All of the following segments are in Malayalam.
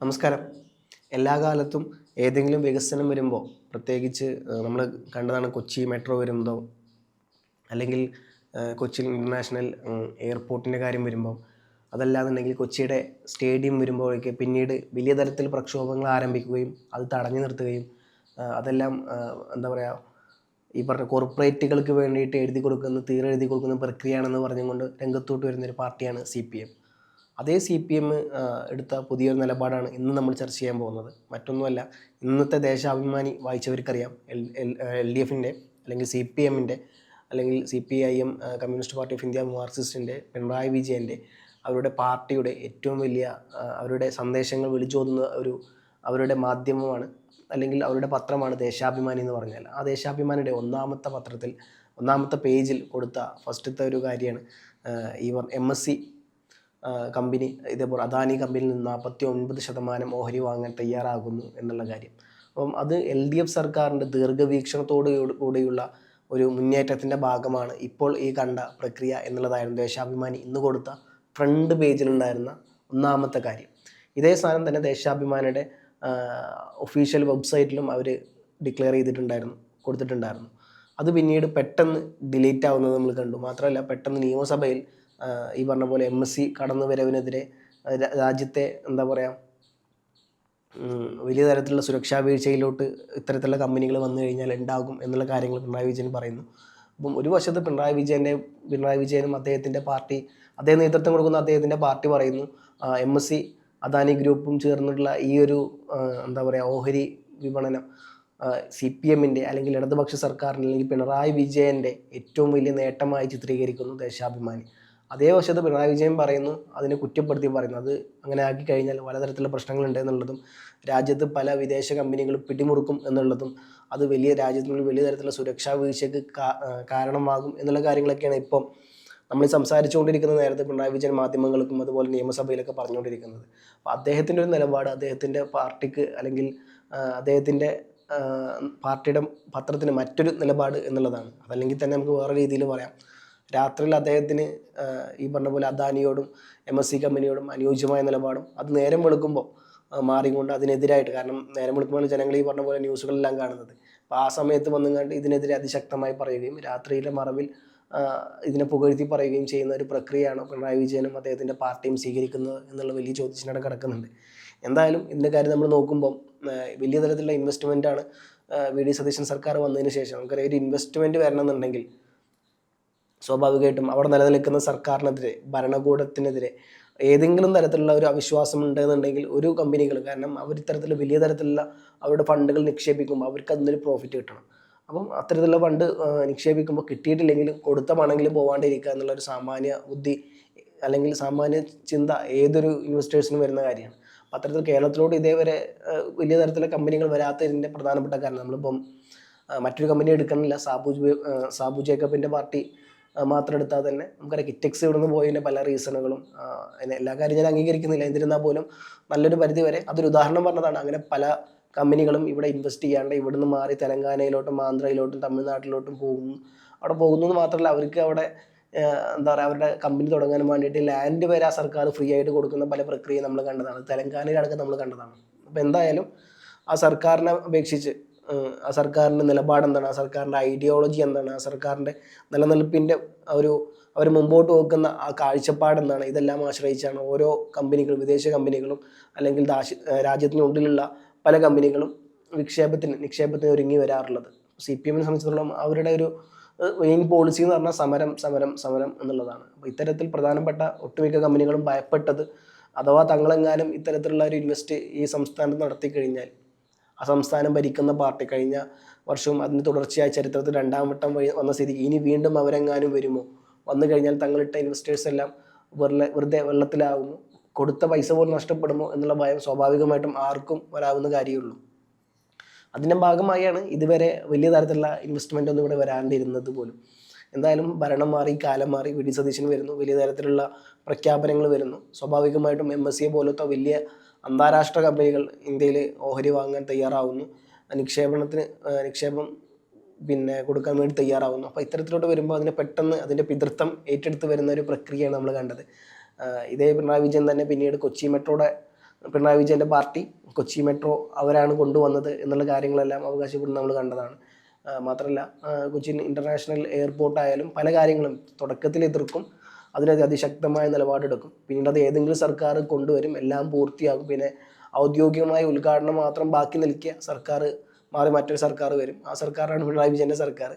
നമസ്കാരം. എല്ലാ കാലത്തും ഏതെങ്കിലും വികസനം വരുമ്പോൾ, പ്രത്യേകിച്ച് നമ്മൾ കണ്ടതാണ് കൊച്ചി മെട്രോ വരുന്നതോ അല്ലെങ്കിൽ കൊച്ചി ഇൻ്റർനാഷണൽ എയർപോർട്ടിൻ്റെ കാര്യം വരുമ്പോൾ, അതല്ലാന്നുണ്ടെങ്കിൽ കൊച്ചിയുടെ സ്റ്റേഡിയം വരുമ്പോഴേക്ക് പിന്നീട് വലിയ തരത്തിൽ പ്രക്ഷോഭങ്ങൾ ആരംഭിക്കുകയും അത് തടഞ്ഞു നിർത്തുകയും അതെല്ലാം എന്താ പറയുക, ഈ പറഞ്ഞ കോർപ്പറേറ്റുകൾക്ക് വേണ്ടിയിട്ട് എഴുതി കൊടുക്കുന്ന പ്രക്രിയയാണെന്ന് പറഞ്ഞുകൊണ്ട് രംഗത്തോട്ട് വരുന്നൊരു പാർട്ടിയാണ് CPM. അതേ CPM എടുത്ത പുതിയൊരു നിലപാടാണ് ഇന്ന് നമ്മൾ ചർച്ച ചെയ്യാൻ പോകുന്നത്. മറ്റൊന്നുമല്ല, ഇന്നത്തെ ദേശാഭിമാനി വായിച്ചവർക്കറിയാം, LDFിൻ്റെ അല്ലെങ്കിൽ CPMൻ്റെ അല്ലെങ്കിൽ CPIM communist party of India മാർക്സിസ്റ്റിൻ്റെ പിണറായി വിജയൻ്റെ അവരുടെ പാർട്ടിയുടെ ഏറ്റവും വലിയ അവരുടെ സന്ദേശങ്ങൾ വിളിച്ചോതുന്ന അവരുടെ മാധ്യമമാണ് അല്ലെങ്കിൽ അവരുടെ പത്രമാണ് ദേശാഭിമാനി എന്ന് പറഞ്ഞാൽ. ആ ദേശാഭിമാനിയുടെ ഒന്നാമത്തെ പേജിൽ കൊടുത്ത ഫസ്റ്റത്തെ ഒരു കാര്യമാണ് ഈ MSC കമ്പനി ഇതേപോലെ അദാനി കമ്പനിയിൽ നിന്ന് 49% ഓഹരി വാങ്ങാൻ തയ്യാറാകുന്നു എന്നുള്ള കാര്യം. അപ്പം അത് LDF സർക്കാരിൻ്റെ കൂടിയുള്ള ഒരു മുന്നേറ്റത്തിൻ്റെ ഭാഗമാണ് ഇപ്പോൾ ഈ കണ്ട പ്രക്രിയ എന്നുള്ളതായിരുന്നു ദേശാഭിമാനി ഇന്ന് കൊടുത്ത ഫ്രണ്ട് പേജിലുണ്ടായിരുന്ന ഒന്നാമത്തെ കാര്യം. ഇതേ സാധനം തന്നെ ദേശാഭിമാനിയുടെ ഒഫീഷ്യൽ വെബ്സൈറ്റിലും അവർ ഡിക്ലെയർ കൊടുത്തിട്ടുണ്ടായിരുന്നു. അത് പിന്നീട് പെട്ടെന്ന് ഡിലീറ്റ് ആവുന്നത് നമ്മൾ കണ്ടു. മാത്രമല്ല, പെട്ടെന്ന് നിയമസഭയിൽ ഈ പറഞ്ഞ പോലെ MSC കടന്നുവരവിനെതിരെ രാജ്യത്തെ എന്താ പറയുക, വലിയ തരത്തിലുള്ള സുരക്ഷാ വീഴ്ചയിലോട്ട് ഇത്തരത്തിലുള്ള കമ്പനികൾ വന്നു കഴിഞ്ഞാൽ ഉണ്ടാകും എന്നുള്ള കാര്യങ്ങൾ പിണറായി വിജയൻ പറയുന്നു. അപ്പം ഒരു വശത്ത് പിണറായി വിജയനും അദ്ദേഹത്തിൻ്റെ പാർട്ടി, അദ്ദേഹം നേതൃത്വം കൊടുക്കുന്ന അദ്ദേഹത്തിൻ്റെ പാർട്ടി പറയുന്നു MSC അദാനി ഗ്രൂപ്പും ചേർന്നിട്ടുള്ള ഈ ഒരു എന്താ പറയുക ഓഹരി വിപണനം CPMൻ്റെ അല്ലെങ്കിൽ ഇടതുപക്ഷ സർക്കാരിൻ്റെ അല്ലെങ്കിൽ പിണറായി വിജയൻ്റെ ഏറ്റവും വലിയ നേട്ടമായി ചിത്രീകരിക്കുന്നു ദേശാഭിമാനി. അതേ വശത്ത് പിണറായി വിജയൻ പറയുന്നു, അതിനെ കുറ്റപ്പെടുത്തി പറയുന്നു, അത് അങ്ങനെ ആക്കി കഴിഞ്ഞാൽ പലതരത്തിലുള്ള പ്രശ്നങ്ങളുണ്ട് എന്നുള്ളതും രാജ്യത്ത് പല വിദേശ കമ്പനികളും പിടിമുറുക്കും എന്നുള്ളതും അത് രാജ്യത്തിനുള്ളിൽ വലിയ തരത്തിലുള്ള സുരക്ഷാ വീഴ്ചയ്ക്ക് കാരണമാകും എന്നുള്ള കാര്യങ്ങളൊക്കെയാണ് ഇപ്പം നമ്മൾ സംസാരിച്ചുകൊണ്ടിരിക്കുന്ന നേരത്തെ പിണറായി വിജയൻ മാധ്യമങ്ങൾക്കും അതുപോലെ നിയമസഭയിലൊക്കെ പറഞ്ഞുകൊണ്ടിരിക്കുന്നത്. അപ്പോൾ അദ്ദേഹത്തിൻ്റെ ഒരു നിലപാട്, അദ്ദേഹത്തിൻ്റെ പാർട്ടിക്ക് അല്ലെങ്കിൽ അദ്ദേഹത്തിൻ്റെ പാർട്ടിയുടെ പത്രത്തിന് മറ്റൊരു നിലപാട് എന്നുള്ളതാണ്. അതല്ലെങ്കിൽ തന്നെ നമുക്ക് വേറെ രീതിയിൽ പറയാം, രാത്രിയിൽ അദ്ദേഹത്തിന് ഈ പറഞ്ഞ പോലെ അദാനിയോടും MSC കമ്പനിയോടും അനുയോജ്യമായ നിലപാടും അത് നേരം വെളുക്കുമ്പോൾ മാറിക്കൊണ്ട് അതിനെതിരായിട്ട്, കാരണം നേരം വെളുക്കുമ്പോൾ ജനങ്ങൾ ഈ പറഞ്ഞ പോലെ ന്യൂസുകളെല്ലാം കാണുന്നത്, അപ്പോൾ ആ സമയത്ത് വന്നുകൊണ്ട് ഇതിനെതിരെ അതിശക്തമായി പറയുകയും രാത്രിയിലെ മറവിൽ ഇതിനെ പുകഴ്ത്തി പറയുകയും ചെയ്യുന്ന ഒരു പ്രക്രിയയാണ് പിണറായി വിജയനും അദ്ദേഹത്തിൻ്റെ പാർട്ടിയും സ്വീകരിക്കുന്നത് എന്നുള്ള വലിയ ചോദ്യത്തിനോടെ കിടക്കുന്നുണ്ട്. എന്തായാലും ഇതിൻ്റെ കാര്യം നമ്മൾ നോക്കുമ്പം വലിയ തരത്തിലുള്ള ഇൻവെസ്റ്റ്മെൻറ്റാണ് VD സതീശൻ സർക്കാർ വന്നതിന് ശേഷം. നമുക്കറിയാം, ഒരു ഇൻവെസ്റ്റ്മെൻറ്റ് വരണമെന്നുണ്ടെങ്കിൽ സ്വാഭാവികമായിട്ടും അവിടെ നിലനിൽക്കുന്ന സർക്കാരിനെതിരെ, ഭരണകൂടത്തിനെതിരെ ഏതെങ്കിലും തരത്തിലുള്ള ഒരു അവിശ്വാസം ഉണ്ടെന്നുണ്ടെങ്കിൽ ഒരു കമ്പനികൾ, കാരണം അവർ ഇത്തരത്തിൽ വലിയ തരത്തിലുള്ള അവരുടെ ഫണ്ടുകൾ നിക്ഷേപിക്കുമ്പോൾ അവർക്ക് അതിനൊരു പ്രോഫിറ്റ് കിട്ടണം. അപ്പം അത്തരത്തിലുള്ള ഫണ്ട് നിക്ഷേപിക്കുമ്പോൾ കിട്ടിയിട്ടില്ലെങ്കിലും കൊടുത്ത പണമെങ്കിലും പോകാണ്ടിരിക്കുക എന്നുള്ളൊരു സാമാന്യ ബുദ്ധി അല്ലെങ്കിൽ സാമാന്യ ചിന്ത ഏതൊരു ഇൻവെസ്റ്റേഴ്സിനും വരുന്ന കാര്യമാണ്. അപ്പോൾ അത്തരത്തിൽ കേരളത്തിലോട്ട് ഇതേവരെ വലിയ തരത്തിലുള്ള കമ്പനികൾ വരാത്തതിൻ്റെ പ്രധാനപ്പെട്ട കാരണം, നമ്മളിപ്പം മറ്റൊരു കമ്പനി എടുക്കണില്ല, സാബു ജേക്കബിൻ്റെ പാർട്ടി മാത്രം എടുത്താൽ തന്നെ നമുക്കറിയാം കിറ്റെക്സ് ഇവിടെ നിന്ന് പോയതിൻ്റെ പല റീസണുകളും, എല്ലാ കാര്യം ഞാൻ അംഗീകരിക്കുന്നില്ല, എന്നിരുന്നാൽ പോലും നല്ലൊരു പരിധി വരെ അതൊരു ഉദാഹരണം പറഞ്ഞതാണ്. അങ്ങനെ പല കമ്പനികളും ഇവിടെ ഇൻവെസ്റ്റ് ചെയ്യാണ്ട് ഇവിടുന്ന് മാറി തെലങ്കാനയിലോട്ടും ആന്ധ്രയിലോട്ടും തമിഴ്നാട്ടിലോട്ടും അവിടെ പോകുന്നത് മാത്രമല്ല, അവർക്ക് അവിടെ എന്താ പറയുക, അവരുടെ കമ്പനി തുടങ്ങാൻ വേണ്ടിയിട്ട് ലാൻഡ് വരെ ആ സർക്കാർ ഫ്രീ ആയിട്ട് കൊടുക്കുന്ന പല പ്രക്രിയ നമ്മൾ കണ്ടതാണ്, തെലങ്കാനയിലടക്കം നമ്മൾ കണ്ടതാണ്. അപ്പോൾ എന്തായാലും ആ സർക്കാരിനെ അപേക്ഷിച്ച് ആ സർക്കാരിൻ്റെ നിലപാടെന്താണ്, ആ സർക്കാരിൻ്റെ ഐഡിയോളജി എന്താണ്, ആ സർക്കാരിൻ്റെ നിലനിൽപ്പിൻ്റെ അവർ മുമ്പോട്ട് വെക്കുന്ന ആ കാഴ്ചപ്പാടെന്താണ്, ഇതെല്ലാം ആശ്രയിച്ചാണ് ഓരോ കമ്പനികളും, വിദേശ കമ്പനികളും അല്ലെങ്കിൽ രാജ്യത്തിനുള്ളിലുള്ള പല കമ്പനികളും നിക്ഷേപത്തിന് ഒരുങ്ങി വരാറുള്ളത്. CPMനെ സംബന്ധിച്ചിടത്തോളം അവരുടെ ഒരു മെയിൻ പോളിസി എന്ന് പറഞ്ഞാൽ സമരം എന്നുള്ളതാണ്. അപ്പോൾ ഇത്തരത്തിൽ പ്രധാനപ്പെട്ട ഒട്ടുമിക്ക കമ്പനികളും ഭയപ്പെട്ടത്, അഥവാ തങ്ങളെങ്ങാനും ഇത്തരത്തിലുള്ള ഒരു ഇൻവെസ്റ്റ് ഈ സംസ്ഥാനത്ത് നടത്തി കഴിഞ്ഞാൽ ആ സംസ്ഥാനം ഭരിക്കുന്ന പാർട്ടി, കഴിഞ്ഞ വർഷവും അതിന് തുടർച്ചയായ ചരിത്രത്തിൽ 2ാം വട്ടം വന്ന സ്ഥിതിക്ക് ഇനി വീണ്ടും അവരെങ്ങാനും വരുമോ, വന്നു കഴിഞ്ഞാൽ തങ്ങളിട്ട ഇൻവെസ്റ്റേഴ്സ് എല്ലാം വെറുതെ വെള്ളത്തിലാവുമോ, കൊടുത്ത പൈസ പോലും നഷ്ടപ്പെടുമോ എന്നുള്ള ഭയം സ്വാഭാവികമായിട്ടും ആർക്കും വരാവുന്ന കാര്യമുള്ളൂ. അതിൻ്റെ ഭാഗമായാണ് ഇതുവരെ വലിയ തരത്തിലുള്ള ഇൻവെസ്റ്റ്മെൻ്റ് ഒന്നും ഇവിടെ വരാണ്ടിരുന്നത് പോലും. എന്തായാലും ഭരണം മാറി, കാലം മാറി, VD സതീശൻ വരുന്നു, വലിയ തരത്തിലുള്ള പ്രഖ്യാപനങ്ങൾ വരുന്നു. സ്വാഭാവികമായിട്ടും MSC പോലത്തെ വലിയ അന്താരാഷ്ട്ര കമ്പനികൾ ഇന്ത്യയിൽ ഓഹരി വാങ്ങാൻ തയ്യാറാവുന്നു, നിക്ഷേപം കൊടുക്കാൻ വേണ്ടി തയ്യാറാവുന്നു. അപ്പോൾ ഇത്തരത്തിലോട്ട് വരുമ്പോൾ അതിൻ്റെ പിതൃത്വം ഏറ്റെടുത്ത് വരുന്ന ഒരു പ്രക്രിയയാണ് നമ്മൾ കണ്ടത്. ഇതേ പിണറായി വിജയൻ തന്നെ പിന്നീട് കൊച്ചി മെട്രോയുടെ പിണറായി വിജയൻ്റെ പാർട്ടി കൊച്ചി മെട്രോ അവരാണ് കൊണ്ടുവന്നത് എന്നുള്ള കാര്യങ്ങളെല്ലാം അവകാശപ്പെടുന്നത് നമ്മൾ കണ്ടതാണ്. മാത്രമല്ല കൊച്ചിൻ ഇൻ്റർനാഷണൽ എയർപോർട്ടായാലും പല കാര്യങ്ങളും തുടക്കത്തിൽ എതിർക്കും, അതിനകത്ത് അതിശക്തമായ നിലപാടെടുക്കും. പിന്നീട് അത് ഏതെങ്കിലും സർക്കാർ കൊണ്ടുവരും, എല്ലാം പൂർത്തിയാകും. പിന്നെ ഔദ്യോഗികമായ ഉദ്ഘാടനം മാത്രം ബാക്കി നിൽക്കുക, സർക്കാർ മാറി മറ്റൊരു സർക്കാർ വരും. ആ സർക്കാരാണ് പിണറായി വിജയൻ്റെ സർക്കാർ.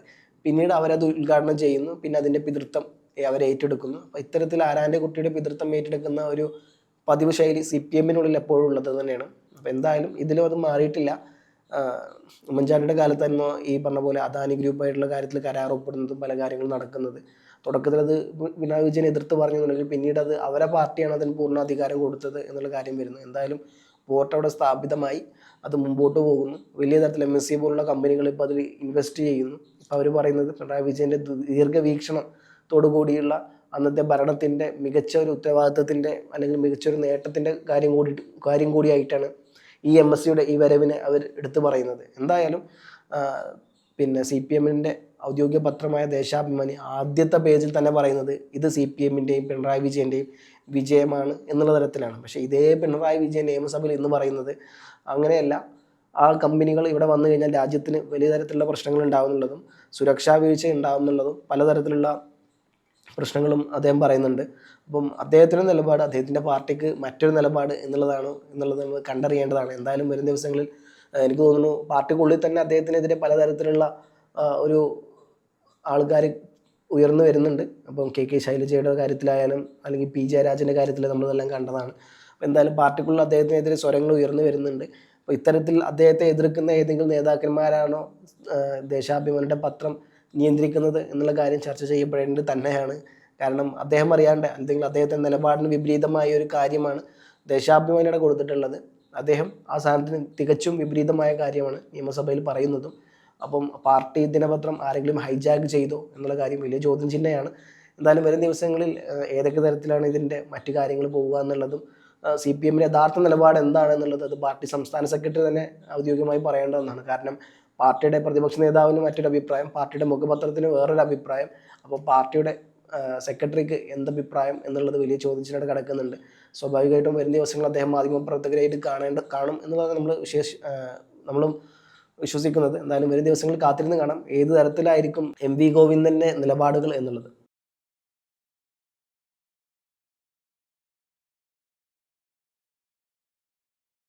പിന്നീട് അവരത് ഉദ്ഘാടനം ചെയ്യുന്നു, പിന്നെ അതിൻ്റെ പിതൃത്വം അവർ ഏറ്റെടുക്കുന്നു. അപ്പോൾ ഇത്തരത്തിൽ ആരാൻ്റെ കുട്ടിയുടെ പിതൃത്വം ഏറ്റെടുക്കുന്ന ഒരു പതിവ് ശൈലി CPM-നുള്ളിൽ എപ്പോഴും ഉള്ളത് തന്നെയാണ്. അപ്പോൾ എന്തായാലും ഇതിലും അത് മാറിയിട്ടില്ല. ഉമ്മൻചാണ്ടിയുടെ കാലത്ത് തന്നെ ഈ പറഞ്ഞ പോലെ അദാനി ഗ്രൂപ്പായിട്ടുള്ള കാര്യത്തിൽ കരാർ ഒപ്പിടുന്നതും പല കാര്യങ്ങളും നടക്കുന്നത്. തുടക്കത്തിൽ അത് പിണറായി വിജയൻ എതിർത്ത് പറഞ്ഞെന്നുണ്ടെങ്കിൽ പിന്നീട് അത് അവരെ പാർട്ടിയാണ് അതിന് പൂർണ്ണ അധികാരം കൊടുത്തത് എന്നുള്ള കാര്യം വരുന്നു. എന്തായാലും പോർട്ട് അവിടെ സ്ഥാപിതമായി, അത് മുമ്പോട്ട് പോകുന്നു. വലിയ തരത്തിൽ MSC പോലുള്ള കമ്പനികൾ ഇപ്പോൾ അതിൽ ഇൻവെസ്റ്റ് ചെയ്യുന്നു. ഇപ്പോൾ അവർ പറയുന്നത് പിണറായി വിജയൻ്റെ ദീർഘവീക്ഷണത്തോടു കൂടിയുള്ള അന്നത്തെ ഭരണത്തിൻ്റെ മികച്ച ഒരു ഉത്തരവാദിത്വത്തിൻ്റെ അല്ലെങ്കിൽ മികച്ചൊരു നേട്ടത്തിൻ്റെ കാര്യം കൂടിയായിട്ടാണ് ഈ MSCയുടെ ഈ വരവിനെ അവർ എടുത്തു പറയുന്നത്. എന്തായാലും പിന്നെ CPM-ൻ്റെ ഔദ്യോഗിക പത്രമായ ദേശാഭിമാനി ആദ്യത്തെ പേജിൽ തന്നെ പറയുന്നത് ഇത് CPM-ൻ്റെയും പിണറായി വിജയൻ്റെയും വിജയമാണ് എന്നുള്ള തരത്തിലാണ്. പക്ഷേ ഇതേ പിണറായി വിജയൻ നിയമസഭയിൽ ഇന്ന് പറയുന്നത് അങ്ങനെയല്ല, ആ കമ്പനികൾ ഇവിടെ വന്നു കഴിഞ്ഞാൽ രാജ്യത്തിന് വലിയ തരത്തിലുള്ള പ്രശ്നങ്ങൾ ഉണ്ടാകുന്നുള്ളതും സുരക്ഷാ വീഴ്ച ഉണ്ടാകുന്നുള്ളതും പലതരത്തിലുള്ള പ്രശ്നങ്ങളും അദ്ദേഹം പറയുന്നുണ്ട്. അപ്പം അദ്ദേഹത്തിൻ്റെ നിലപാട്, അദ്ദേഹത്തിൻ്റെ പാർട്ടിക്ക് മറ്റൊരു നിലപാട് എന്നുള്ളത് നമ്മൾ കണ്ടറിയേണ്ടതാണ്. എന്തായാലും വരും ദിവസങ്ങളിൽ എനിക്ക് തോന്നുന്നു പാർട്ടിക്കുള്ളിൽ തന്നെ അദ്ദേഹത്തിനെതിരെ പലതരത്തിലുള്ള ഒരു ആൾക്കാർ ഉയർന്നു വരുന്നുണ്ട്. അപ്പം KK ശൈലജയുടെ കാര്യത്തിലായാലും അല്ലെങ്കിൽ P ജയരാജൻ്റെ കാര്യത്തിൽ നമ്മളിതെല്ലാം കണ്ടതാണ്. അപ്പോൾ എന്തായാലും പാർട്ടിക്കുള്ളിൽ അദ്ദേഹത്തിനെതിരെ സ്വരങ്ങൾ ഉയർന്നു വരുന്നുണ്ട്. അപ്പോൾ ഇത്തരത്തിൽ അദ്ദേഹത്തെ എതിർക്കുന്ന ഏതെങ്കിലും നേതാക്കന്മാരാണോ ദേശാഭിമാനിയുടെ പത്രം നിയന്ത്രിക്കുന്നത് എന്നുള്ള കാര്യം ചർച്ച ചെയ്യപ്പെടേണ്ടത് തന്നെയാണ്. കാരണം അദ്ദേഹം അറിയാണ്ട് അല്ലെങ്കിൽ അദ്ദേഹത്തിൻ്റെ നിലപാടിന് വിപരീതമായ ഒരു കാര്യമാണ് ദേശാഭിമാനിയുടെ കൊടുത്തിട്ടുള്ളത്. അദ്ദേഹം ആ സാധനത്തിന് തികച്ചും വിപരീതമായ കാര്യമാണ് നിയമസഭയിൽ പറയുന്നതും. അപ്പം പാർട്ടി ദിനപത്രം ആരെങ്കിലും ഹൈജാക്ക് ചെയ്തോ എന്നുള്ള കാര്യം വലിയ ചോദ്യം ചിഹ്നമാണ്. എന്തായാലും വരും ദിവസങ്ങളിൽ ഏതൊക്കെ തരത്തിലാണ് ഇതിൻ്റെ മറ്റു കാര്യങ്ങൾ പോവുക എന്നുള്ളതും CPM-ൻ്റെ യഥാർത്ഥ നിലപാട് എന്താണെന്നുള്ളത് അത് പാർട്ടി സംസ്ഥാന സെക്രട്ടറി തന്നെ ഔദ്യോഗികമായി പറയേണ്ടതെന്നാണ്. കാരണം പാർട്ടിയുടെ പ്രതിപക്ഷ നേതാവിന് മറ്റൊരു അഭിപ്രായം, പാർട്ടിയുടെ മുഖപത്രത്തിന് വേറൊരു അഭിപ്രായം. അപ്പോൾ പാർട്ടിയുടെ സെക്രട്ടറിക്ക് എന്തഭിപ്രായം എന്നുള്ളത് വലിയ ചോദ്യത്തിനായിട്ട് കിടക്കുന്നുണ്ട്. സ്വാഭാവികമായിട്ടും വരും ദിവസങ്ങൾ അദ്ദേഹം മാധ്യമപ്രവർത്തകരായിട്ട് കാണും എന്നുള്ളത് നമ്മളും വിശ്വസിക്കുന്നത്. എന്തായാലും വരും ദിവസങ്ങളിൽ കാത്തിരുന്ന് കാണാം ഏത് തരത്തിലായിരിക്കും MV ഗോവിന്ദൻ്റെ നിലപാടുകൾ എന്നുള്ളത്.